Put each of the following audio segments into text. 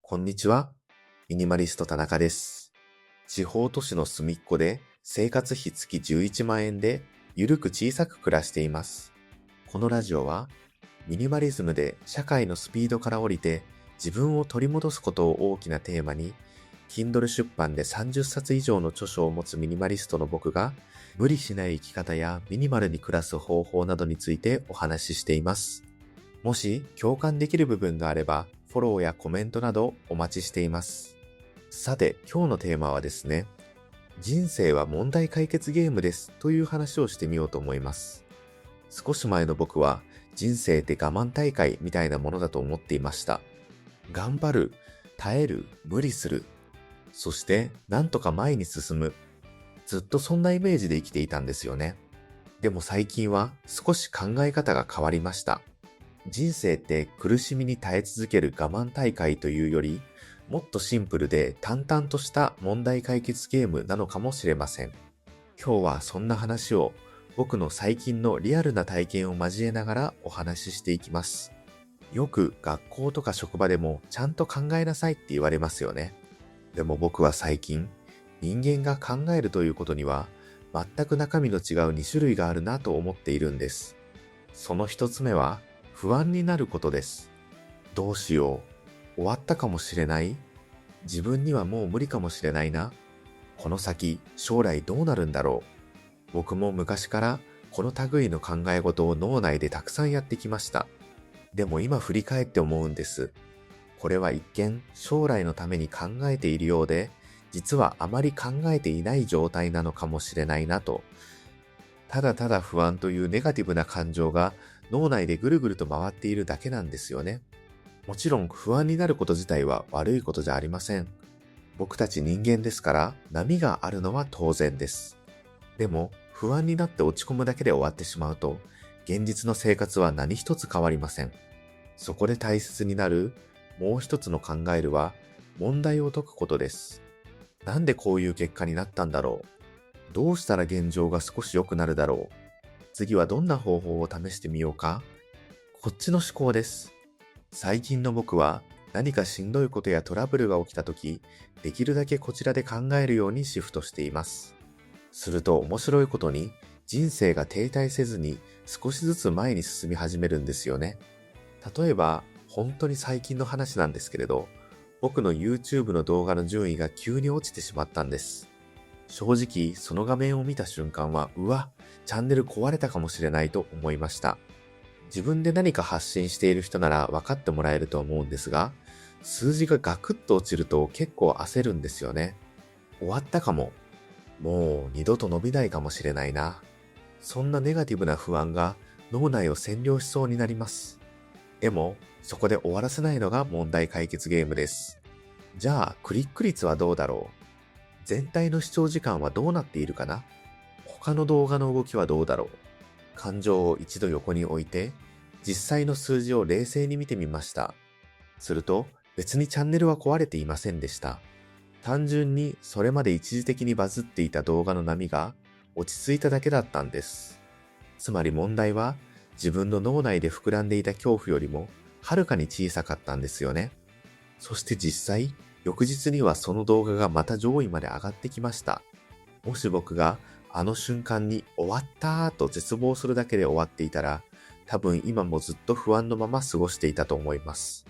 こんにちは。ミニマリスト田中です。地方都市の隅っこで生活費月11万円でゆるく小さく暮らしています。このラジオはミニマリズムで社会のスピードから降りて自分を取り戻すことを大きなテーマに Kindle 出版で30冊以上の著書を持つミニマリストの僕が無理しない生き方やミニマルに暮らす方法などについてお話ししています。もし共感できる部分があればフォローやコメントなどお待ちしています。さて、今日のテーマはですね、人生は問題解決ゲームですという話をしてみようと思います。少し前の僕は人生って我慢大会みたいなものだと思っていました。頑張る、耐える、無理する、そしてなんとか前に進む。ずっとそんなイメージで生きていたんですよね。でも最近は少し考え方が変わりました。人生って苦しみに耐え続ける我慢大会というより、もっとシンプルで淡々とした問題解決ゲームなのかもしれません。今日はそんな話を僕の最近のリアルな体験を交えながらお話ししていきます。よく学校とか職場でもちゃんと考えなさいって言われますよね。でも僕は最近、人間が考えるということには全く中身の違う2種類があるなと思っているんです。その一つ目は不安になることです。どうしよう。終わったかもしれない。自分にはもう無理かもしれないな。この先、将来どうなるんだろう。僕も昔からこの類の考え事を脳内でたくさんやってきました。でも今振り返って思うんです。これは一見将来のために考えているようで、実はあまり考えていない状態なのかもしれないなと。ただただ不安というネガティブな感情が脳内でぐるぐると回っているだけなんですよね。もちろん不安になること自体は悪いことじゃありません。僕たち人間ですから波があるのは当然です。でも不安になって落ち込むだけで終わってしまうと現実の生活は何一つ変わりません。そこで大切になるもう一つの考えるは問題を解くことです。なんでこういう結果になったんだろう。どうしたら現状が少し良くなるだろう。次はどんな方法を試してみようか。こっちの思考です。最近の僕は何かしんどいことやトラブルが起きたとき、できるだけこちらで考えるようにシフトしています。すると面白いことに人生が停滞せずに少しずつ前に進み始めるんですよね。例えば本当に最近の話なんですけれど、僕の YouTube の動画の順位が急に落ちてしまったんです。正直その画面を見た瞬間は、うわ、チャンネル壊れたかもしれないと思いました。自分で何か発信している人なら分かってもらえると思うんですが、数字がガクッと落ちると結構焦るんですよね。終わったかも。もう二度と伸びないかもしれないな。そんなネガティブな不安が脳内を占領しそうになります。でも、そこで終わらせないのが問題解決ゲームです。じゃあ、クリック率はどうだろう。全体の視聴時間はどうなっているかな。他の動画の動きはどうだろう。感情を一度横に置いて、実際の数字を冷静に見てみました。すると、別にチャンネルは壊れていませんでした。単純にそれまで一時的にバズっていた動画の波が落ち着いただけだったんです。つまり問題は、自分の脳内で膨らんでいた恐怖よりも、はるかに小さかったんですよね。そして実際、翌日にはその動画がまた上位まで上がってきました。もし僕があの瞬間に終わったと絶望するだけで終わっていたら、多分今もずっと不安のまま過ごしていたと思います。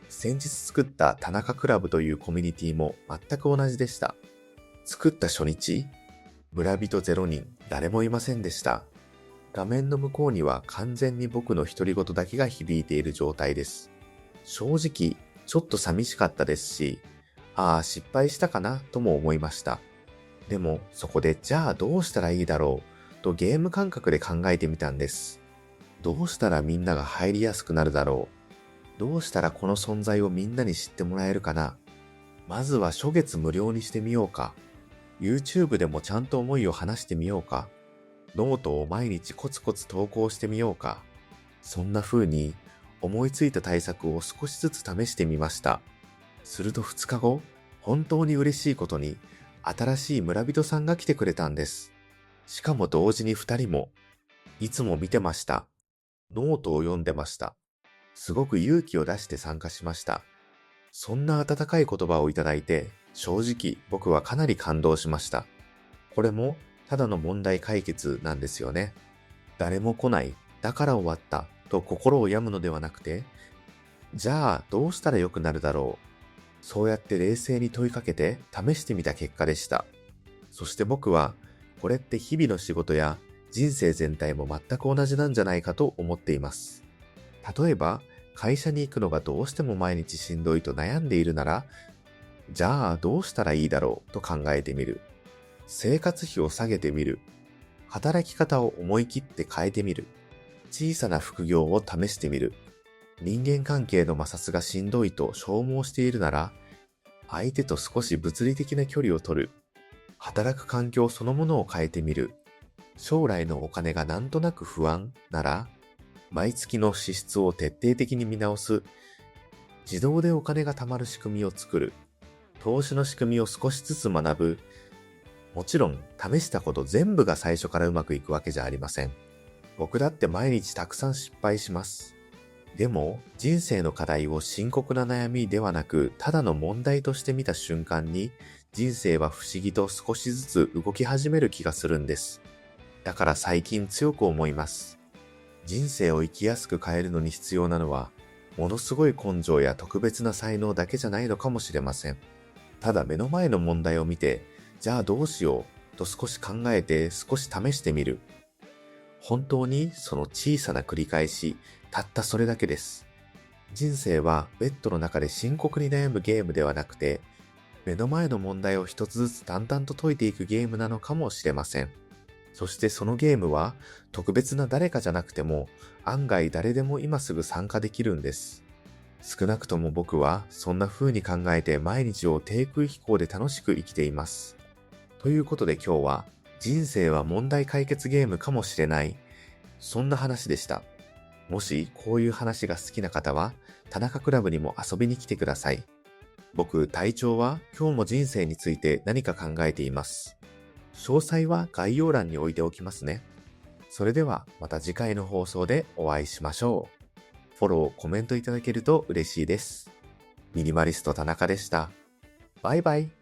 先日作った田中クラブというコミュニティも全く同じでした。作った初日、村人0人、誰もいませんでした。画面の向こうには完全に僕の独り言だけが響いている状態です。正直、ちょっと寂しかったですし、ああ、失敗したかなとも思いました。でも、そこでじゃあどうしたらいいだろうとゲーム感覚で考えてみたんです。どうしたらみんなが入りやすくなるだろう。どうしたらこの存在をみんなに知ってもらえるかな。まずは初月無料にしてみようか。YouTube でもちゃんと思いを話してみようか。ノートを毎日コツコツ投稿してみようか。そんな風に思いついた対策を少しずつ試してみました。すると2日後、本当に嬉しいことに新しい村人さんが来てくれたんです。しかも同時に2人も、いつも見てました。ノートを読んでました。すごく勇気を出して参加しました。そんな温かい言葉をいただいて、正直僕はかなり感動しました。これもただの問題解決なんですよね。誰も来ない、だから終わったと心を病むのではなくて、じゃあどうしたら良くなるだろう。そうやって冷静に問いかけて試してみた結果でした。そして僕は、これって日々の仕事や人生全体も全く同じなんじゃないかと思っています。例えば、会社に行くのがどうしても毎日しんどいと悩んでいるなら、じゃあどうしたらいいだろうと考えてみる。生活費を下げてみる。働き方を思い切って変えてみる。小さな副業を試してみる。人間関係の摩擦がしんどいと消耗しているなら、相手と少し物理的な距離を取る。働く環境そのものを変えてみる。将来のお金がなんとなく不安なら、毎月の支出を徹底的に見直す。自動でお金が貯まる仕組みを作る。投資の仕組みを少しずつ学ぶ。もちろん、試したこと全部が最初からうまくいくわけじゃありません。僕だって毎日たくさん失敗します。でも、人生の課題を深刻な悩みではなく、ただの問題として見た瞬間に、人生は不思議と少しずつ動き始める気がするんです。だから最近強く思います。人生を生きやすく変えるのに必要なのは、ものすごい根性や特別な才能だけじゃないのかもしれません。ただ目の前の問題を見て、じゃあどうしようと少し考えて少し試してみる。本当にその小さな繰り返し、たったそれだけです。人生はベッドの中で深刻に悩むゲームではなくて、目の前の問題を一つずつ淡々と解いていくゲームなのかもしれません。そしてそのゲームは特別な誰かじゃなくても案外誰でも今すぐ参加できるんです。少なくとも僕はそんな風に考えて毎日を低空飛行で楽しく生きています。ということで今日は人生は問題解決ゲームかもしれない。そんな話でした。もしこういう話が好きな方は田中クラブにも遊びに来てください。僕隊長は今日も人生について何か考えています。詳細は概要欄に置いておきますね。それではまた次回の放送でお会いしましょう。フォロー、コメントいただけると嬉しいです。ミニマリスト田中でした。バイバイ。